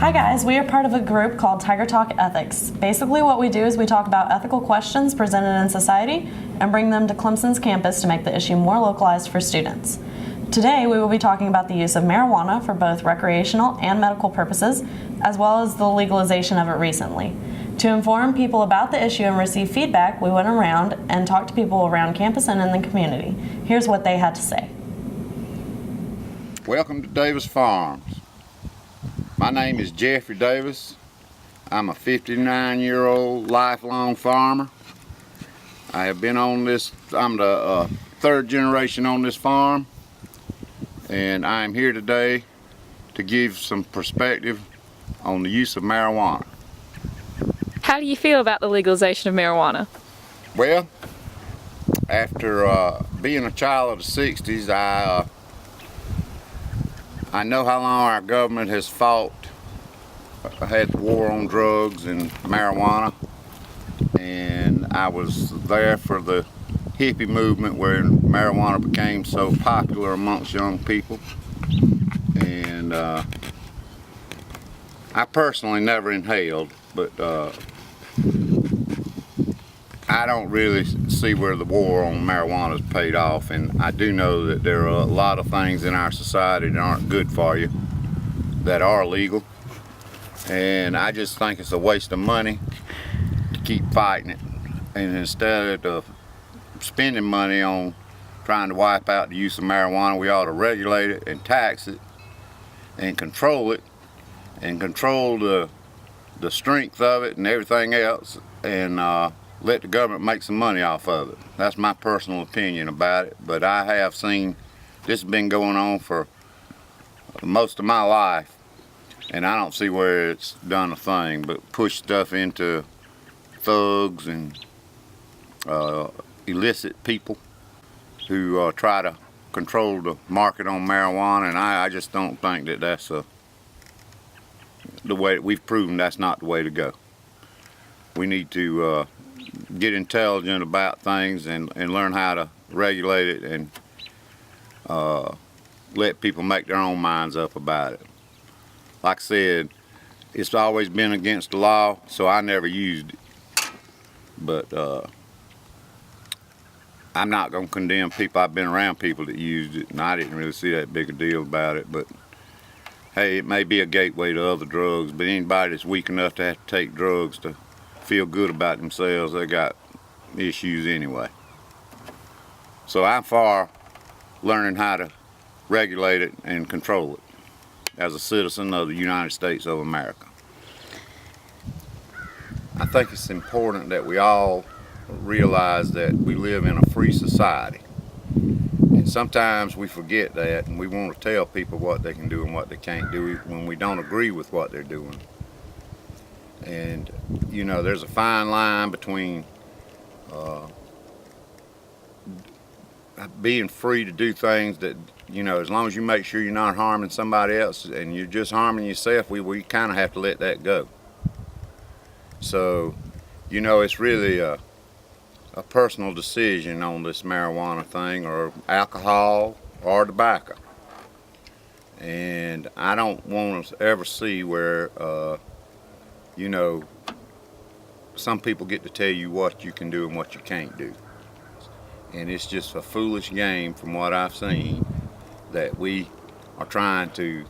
Hi guys, we are part of a group called Tiger Talk Ethics. Basically what we do is we talk about ethical questions presented in society and bring them to Clemson's campus to make the issue more localized for students. Today we will be talking about the use of marijuana for both recreational and medical purposes, as well as the legalization of it recently. To inform people about the issue and receive feedback, we went around and talked to people around campus and in the community. Here's what they had to say. Welcome to Davis Farms. My name is Jeffrey Davis. I'm a 59-year-old lifelong farmer. I have been on this, I'm the third generation on this farm, and I am here today to give some perspective on the use of marijuana. How do you feel about the legalization of marijuana? Well, after being a child of the 60s, I know how long our government has fought, had the war on drugs and marijuana, and I was there for the hippie movement where marijuana became so popular amongst young people. And I personally never inhaled, but I don't really see where the war on marijuana has paid off, and I do know that there are a lot of things in our society that aren't good for you that are legal, and I just think it's a waste of money to keep fighting it. And instead of spending money on trying to wipe out the use of marijuana, we ought to regulate it and tax it and control it and control the strength of it and everything else, and let the government make some money off of it. That's my personal opinion about it, but I have seen this has been going on for most of my life, and I don't see where it's done a thing but push stuff into thugs and illicit people who try to control the market on marijuana, and I just don't think that that's the way. We've proven that's not the way to go. We need to get intelligent about things and learn how to regulate it and let people make their own minds up about it. Like I said, it's always been against the law, so I never used it. But I'm not going to condemn people. I've been around people that used it, and I didn't really see that big a deal about it. But hey, it may be a gateway to other drugs, but anybody that's weak enough to have to take drugs to feel good about themselves, they got issues anyway. So I'm for learning how to regulate it and control it as a citizen of the United States of America. I think it's important that we all realize that we live in a free society, and sometimes we forget that, and we want to tell people what they can do and what they can't do when we don't agree with what they're doing. And you know, there's a fine line between being free to do things that, you know, as long as you make sure you're not harming somebody else and you're just harming yourself, we kind of have to let that go. So, you know, it's really a personal decision on this marijuana thing, or alcohol or tobacco. And I don't want to ever see where you know, some people get to tell you what you can do and what you can't do. And it's just a foolish game from what I've seen, that we are trying to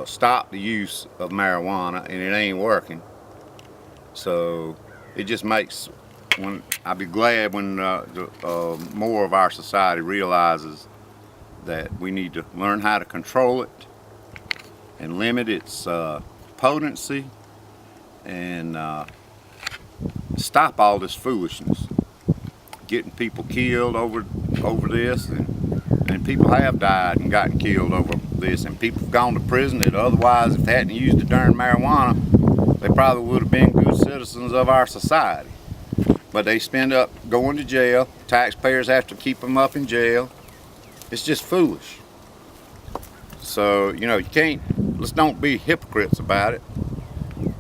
stop the use of marijuana, and it ain't working. So it just makes, I'd be glad when more of our society realizes that we need to learn how to control it and limit its potency, and stop all this foolishness, getting people killed over this, and people have died and gotten killed over this, and people have gone to prison that otherwise, if they hadn't used the darn marijuana, they probably would have been good citizens of our society. But they spend up going to jail. Taxpayers have to keep them up in jail. It's just foolish. So, you know, let's don't be hypocrites about it.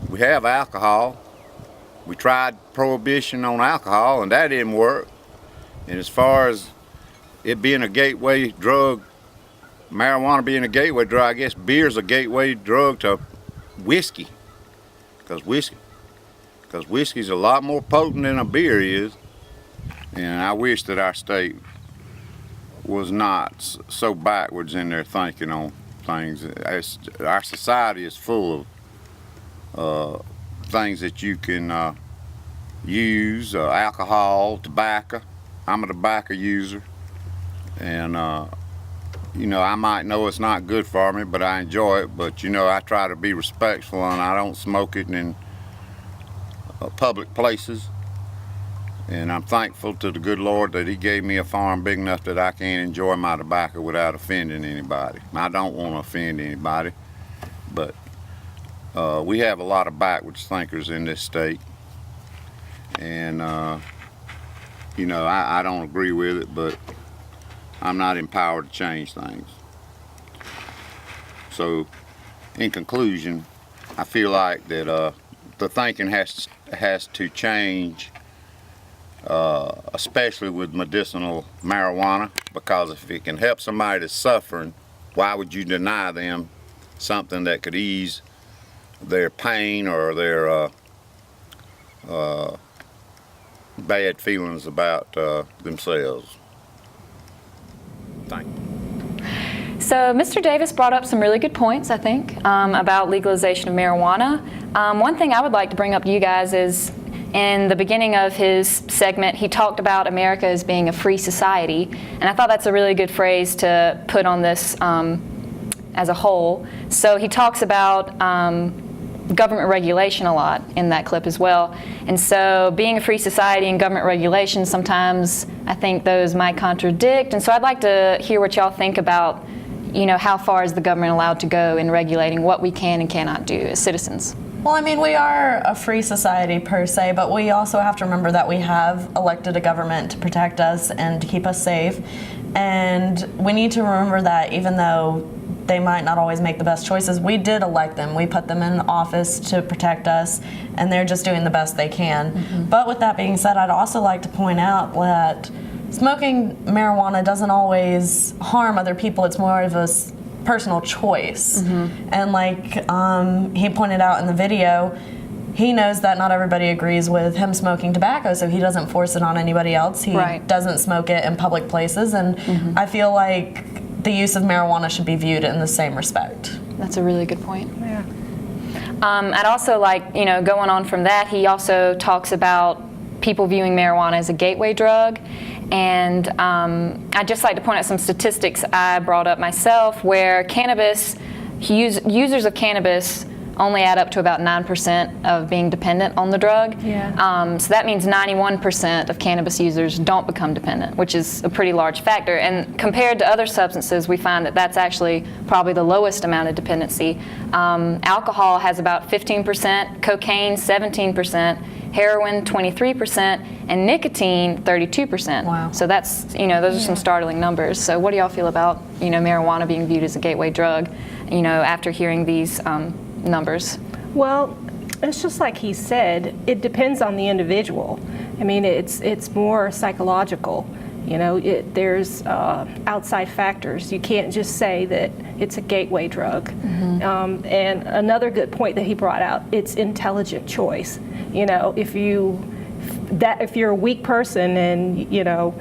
We have alcohol. We tried prohibition on alcohol, and that didn't work. And as far as it being a gateway drug, marijuana being a gateway drug, I guess beer's a gateway drug to whiskey, because whiskey's a lot more potent than a beer is, and I wish that our state was not so backwards in their thinking on things. Our society is full of things that you can use, alcohol, tobacco. I'm a tobacco user, and you know, I might know it's not good for me, but I enjoy it. But you know, I try to be respectful, and I don't smoke it in public places. And I'm thankful to the good Lord that He gave me a farm big enough that I can enjoy my tobacco without offending anybody. I don't want to offend anybody, but we have a lot of backwards thinkers in this state, and you know, I don't agree with it, but I'm not empowered to change things. So, in conclusion, I feel like that the thinking has to change. Especially with medicinal marijuana, because if it can help somebody that's suffering, why would you deny them something that could ease their pain or their bad feelings about themselves? Thank you. So Mr. Davis brought up some really good points, I think, about legalization of marijuana. One thing I would like to bring up to you guys is, in the beginning of his segment, he talked about America as being a free society, and I thought that's a really good phrase to put on this as a whole. So he talks about government regulation a lot in that clip as well. And so being a free society and government regulation, sometimes I think those might contradict. And so I'd like to hear what y'all think about, you know, how far is the government allowed to go in regulating what we can and cannot do as citizens? Well, I mean, we are a free society per se, but we also have to remember that we have elected a government to protect us and to keep us safe. And we need to remember that even though they might not always make the best choices, we did elect them. We put them in office to protect us, and they're just doing the best they can. Mm-hmm. But with that being said, I'd also like to point out that smoking marijuana doesn't always harm other people. It's more of a personal choice. Mm-hmm. And like he pointed out in the video, he knows that not everybody agrees with him smoking tobacco, so he doesn't force it on anybody else. He doesn't smoke it in public places, and I feel like the use of marijuana should be viewed in the same respect. That's a really good point. Yeah. I'd also like, you know, going on from that, he also talks about people viewing marijuana as a gateway drug. And I'd just like to point out some statistics I brought up myself, where cannabis, users of cannabis only add up to about 9% of being dependent on the drug. Yeah. So that means 91% of cannabis users don't become dependent, which is a pretty large factor. And compared to other substances, we find that that's actually probably the lowest amount of dependency. Alcohol has about 15%, cocaine 17%, heroin 23%, and nicotine 32%. Wow. So that's, you know, those are some startling numbers. So what do y'all feel about, you know, marijuana being viewed as a gateway drug, you know, after hearing these numbers? Well, it's just like he said, it depends on the individual. I mean, it's more psychological. You know, there's outside factors. You can't just say that it's a gateway drug. Mm-hmm. And another good point that he brought out, it's intelligent choice. You know, if you're a weak person and, you know,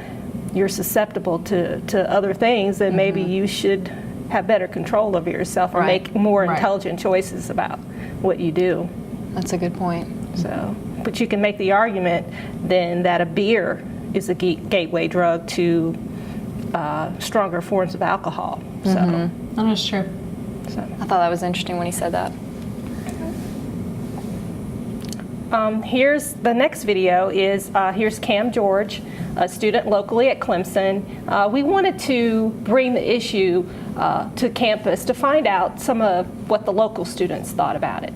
you're susceptible to other things, then maybe you should have better control over yourself or make more intelligent choices about what you do. That's a good point. So, but you can make the argument then that a beer is a gateway drug to stronger forms of alcohol. So that is true. So I thought that was interesting when he said that. Here's the next video is here's Cam George, a student locally at Clemson. We wanted to bring the issue to campus to find out some of what the local students thought about it.